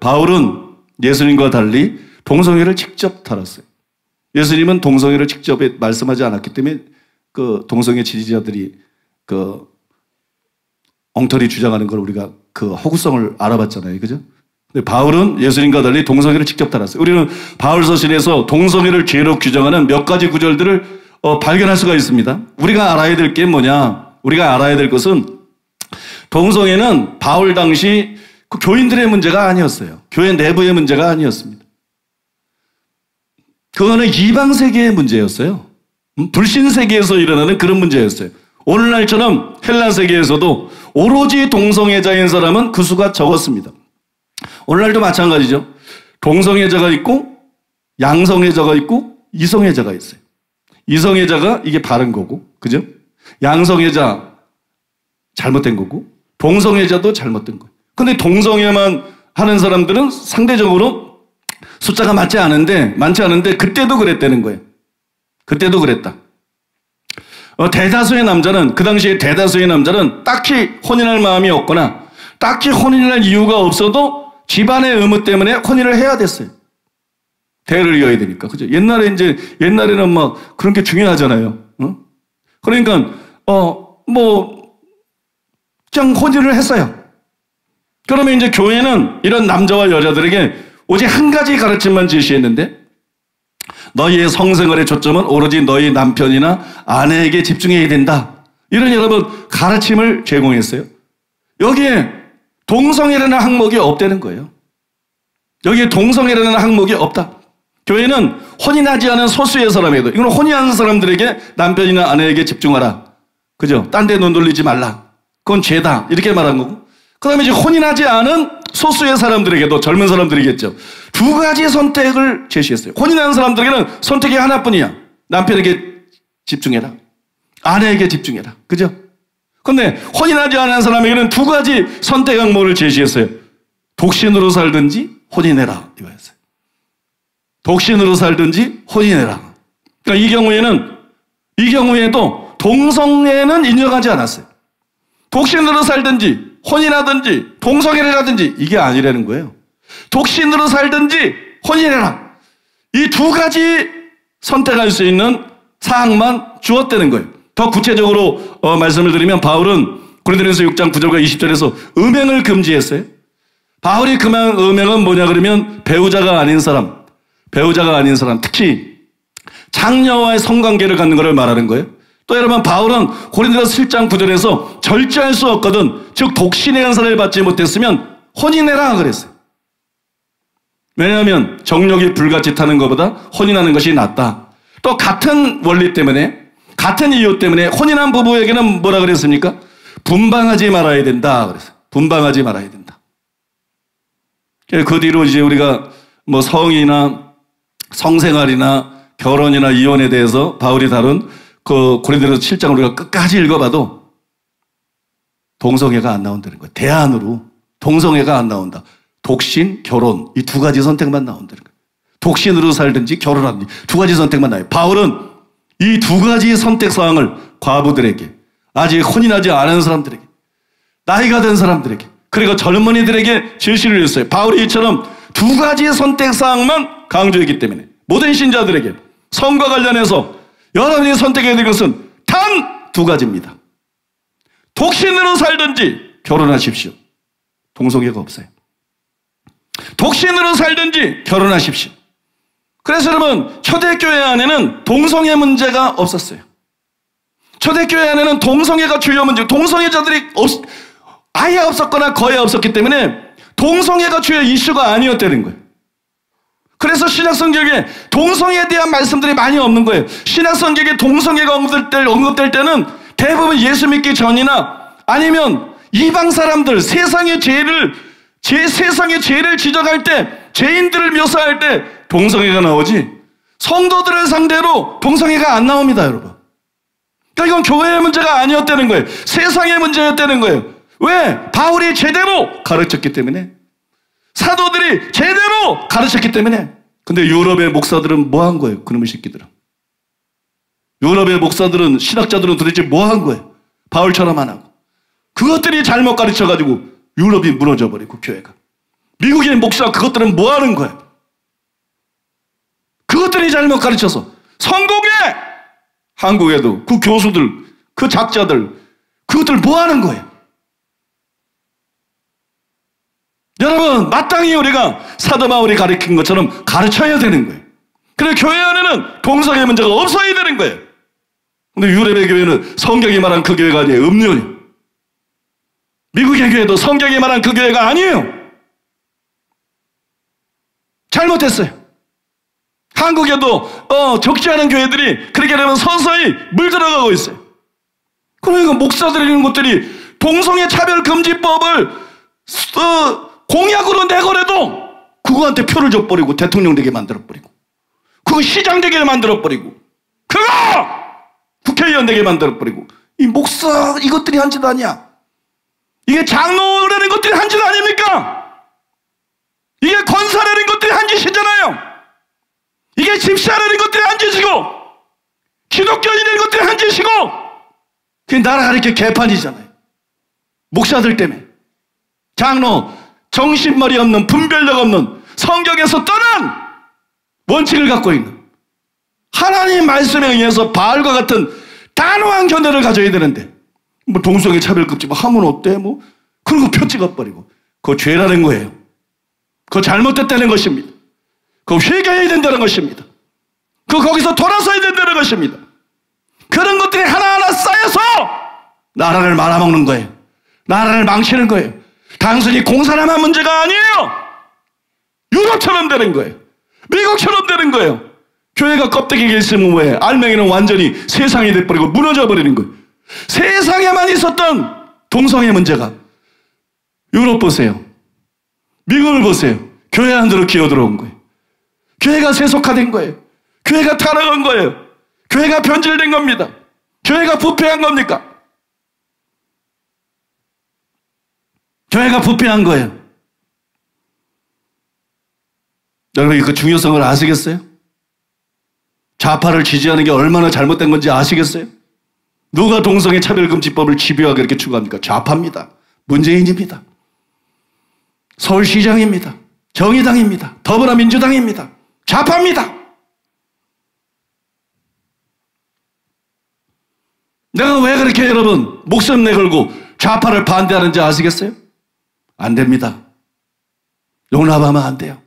바울은 예수님과 달리 동성애를 직접 다뤘어요. 예수님은 동성애를 직접 말씀하지 않았기 때문에 그 동성애 지지자들이 그 엉터리 주장하는 걸 우리가 그 허구성을 알아봤잖아요. 그죠? 근데 바울은 예수님과 달리 동성애를 직접 다뤘어요. 우리는 바울 서신에서 동성애를 죄로 규정하는 몇 가지 구절들을 발견할 수가 있습니다. 우리가 알아야 될 게 뭐냐? 우리가 알아야 될 것은 동성애는 바울 당시 그 교인들의 문제가 아니었어요. 교회 내부의 문제가 아니었습니다. 그거는 이방 세계의 문제였어요. 불신 세계에서 일어나는 그런 문제였어요. 오늘날처럼 헬라 세계에서도 오로지 동성애자인 사람은 그 수가 적었습니다. 오늘날도 마찬가지죠. 동성애자가 있고 양성애자가 있고 이성애자가 있어요. 이성애자가 이게 바른 거고, 그죠? 양성애자 잘못된 거고, 동성애자도 잘못된 거예요. 근데 동성애만 하는 사람들은 상대적으로 숫자가 많지 않은데 그때도 그랬다는 거예요. 그때도 그랬다. 대다수의 남자는, 그 당시에 대다수의 남자는 딱히 혼인할 마음이 없거나 딱히 혼인할 이유가 없어도 집안의 의무 때문에 혼인을 해야 됐어요. 대를 이어야 되니까. 그죠? 옛날에는 막 그런 게 중요하잖아요. 그러니까, 그냥 혼인을 했어요. 그러면 이제 교회는 이런 남자와 여자들에게 오직 한 가지 가르침만 제시했는데, 너희의 성생활의 초점은 오로지 너희 남편이나 아내에게 집중해야 된다. 이런 여러분 가르침을 제공했어요. 여기에 동성애라는 항목이 없다는 거예요. 여기에 동성애라는 항목이 없다. 교회는 혼인하지 않은 소수의 사람에도, 이건 혼인하는 사람들에게 남편이나 아내에게 집중하라. 그죠? 딴 데 눈 돌리지 말라. 그건 죄다. 이렇게 말한 거고. 그 다음에 이제 혼인하지 않은 소수의 사람들에게도, 젊은 사람들이겠죠, 두 가지 선택을 제시했어요. 혼인하는 사람들에게는 선택이 하나뿐이야. 남편에게 집중해라. 아내에게 집중해라. 그죠? 근데 혼인하지 않은 사람에게는 두 가지 선택 항목을 제시했어요. 독신으로 살든지 혼인해라. 이거였어요. 독신으로 살든지 혼인해라. 그러니까 이 경우에도 동성애는 인정하지 않았어요. 독신으로 살든지 혼인하든지 동성애를 하든지 이게 아니라는 거예요. 독신으로 살든지 혼인해라. 이 두 가지 선택할 수 있는 사항만 주었다는 거예요. 더 구체적으로 말씀을 드리면 바울은 고린도전서 6장 9절과 20절에서 음행을 금지했어요. 바울이 금한 음행은 뭐냐 그러면 배우자가 아닌 사람, 특히 장녀와의 성관계를 갖는 것을 말하는 거예요. 또 여러분, 바울은 고린도전서 7장 9절에서 절제할 수 없거든, 즉 독신의 은사를 받지 못했으면 혼인해라 그랬어요. 왜냐하면 정욕이 불같이 타는 것보다 혼인하는 것이 낫다. 또 같은 원리 때문에, 같은 이유 때문에 혼인한 부부에게는 뭐라 그랬습니까? 분방하지 말아야 된다 그랬어요. 분방하지 말아야 된다. 그 뒤로 이제 우리가 뭐 성이나 성생활이나 결혼이나 이혼에 대해서 바울이 다룬 그 고린도전서 7장을 우리가 끝까지 읽어봐도 동성애가 안 나온다는 거예요. 대안으로 동성애가 안 나온다. 독신, 결혼, 이 두 가지 선택만 나온다는 거예요. 독신으로 살든지 결혼하든지 두 가지 선택만 나와요. 바울은 이 두 가지 선택사항을 과부들에게, 아직 혼인하지 않은 사람들에게, 나이가 든 사람들에게, 그리고 젊은이들에게 제시를 했어요. 바울이 이처럼 두 가지 선택사항만 강조했기 때문에 모든 신자들에게 성과 관련해서 여러분이 선택해야 될 것은 단 두 가지입니다. 독신으로 살든지 결혼하십시오. 동성애가 없어요. 독신으로 살든지 결혼하십시오. 그래서 여러분, 초대교회 안에는 동성애 문제가 없었어요. 초대교회 안에는 동성애가 주요 문제, 동성애자들이 아예 없었거나 거의 없었기 때문에 동성애가 주요 이슈가 아니었다는 거예요. 그래서 신약성경에 동성애에 대한 말씀들이 많이 없는 거예요. 신약성경에 동성애가 언급될 때는 대부분 예수 믿기 전이나 아니면 이방 사람들, 세상의 죄를 지적할 때, 죄인들을 묘사할 때 동성애가 나오지, 성도들을 상대로 동성애가 안 나옵니다, 여러분. 그러니까 이건 교회의 문제가 아니었다는 거예요. 세상의 문제였다는 거예요. 왜? 바울이 제대로 가르쳤기 때문에, 사도들이 제대로 가르쳤기 때문에. 근데 유럽의 목사들은 뭐 한 거예요? 그놈의 새끼들은. 유럽의 목사들은, 신학자들은 도대체 뭐 한 거예요? 바울처럼 안 하고. 그것들이 잘못 가르쳐가지고 유럽이 무너져 버리고, 교회가. 미국의 목사 그것들은 뭐 하는 거예요? 그것들이 잘못 가르쳐서 성공해! 한국에도 그 교수들, 그 작자들, 그것들 뭐 하는 거예요? 여러분, 마땅히 우리가 사도 바울이 가르친 것처럼 가르쳐야 되는 거예요. 그래서 교회 안에는 동성애 문제가 없어야 되는 거예요. 근데 유럽의 교회는 성경이 말한 그 교회가 아니에요. 음료예요. 미국의 교회도 성경이 말한 그 교회가 아니에요. 잘못했어요. 한국에도 적지 않은 교회들이 그렇게 되면 서서히 물들어가고 있어요. 그러니까 목사들이 있는 곳들이 동성애 차별 금지법을 공약으로 내거래도 그거한테 표를 줘버리고 대통령 되게 만들어버리고 그거 시장 되게 만들어버리고 그거 국회의원 되게 만들어버리고 이 목사 이것들이 한 짓 아니야. 이게 장로라는 것들이 한 짓 아닙니까? 이게 권사라는 것들이 한 짓이잖아요. 이게 집사라는 것들이 한 짓이고 기독교인의 것들이 한 짓이고 그 나라가 이렇게 개판이잖아요. 목사들 때문에 장로 정신머리 없는 분별력 없는 성경에서 떠난 원칙을 갖고 있는 하나님 말씀에 의해서 바알과 같은 단호한 견해를 가져야 되는데 뭐 동성애 차별금지 뭐 하면 어때 뭐 그런 거 표 찍어버리고 그거 죄라는 거예요. 그거 잘못됐다는 것입니다. 그거 회개해야 된다는 것입니다. 그거 거기서 돌아서야 된다는 것입니다. 그런 것들이 하나하나 쌓여서 나라를 말아먹는 거예요. 나라를 망치는 거예요. 단순히 공산화만 문제가 아니에요. 유럽처럼 되는 거예요. 미국처럼 되는 거예요. 교회가 껍데기가 있으면 뭐해? 알맹이는 완전히 세상이 돼버리고 무너져 버리는 거예요. 세상에만 있었던 동성애 문제가 유럽 보세요. 미국을 보세요. 교회 안으로 기어들어온 거예요. 교회가 세속화된 거예요. 교회가 타락한 거예요. 교회가 변질된 겁니다. 교회가 부패한 겁니까? 교회가 부패한 거예요. 여러분 그 중요성을 아시겠어요? 좌파를 지지하는 게 얼마나 잘못된 건지 아시겠어요? 누가 동성애 차별금지법을 집요하게 이렇게 추구합니까? 좌파입니다. 문재인입니다. 서울시장입니다. 정의당입니다. 더불어민주당입니다. 좌파입니다. 내가 왜 그렇게 여러분 목숨 내걸고 좌파를 반대하는지 아시겠어요? 안 됩니다. 용납하면 안 돼요.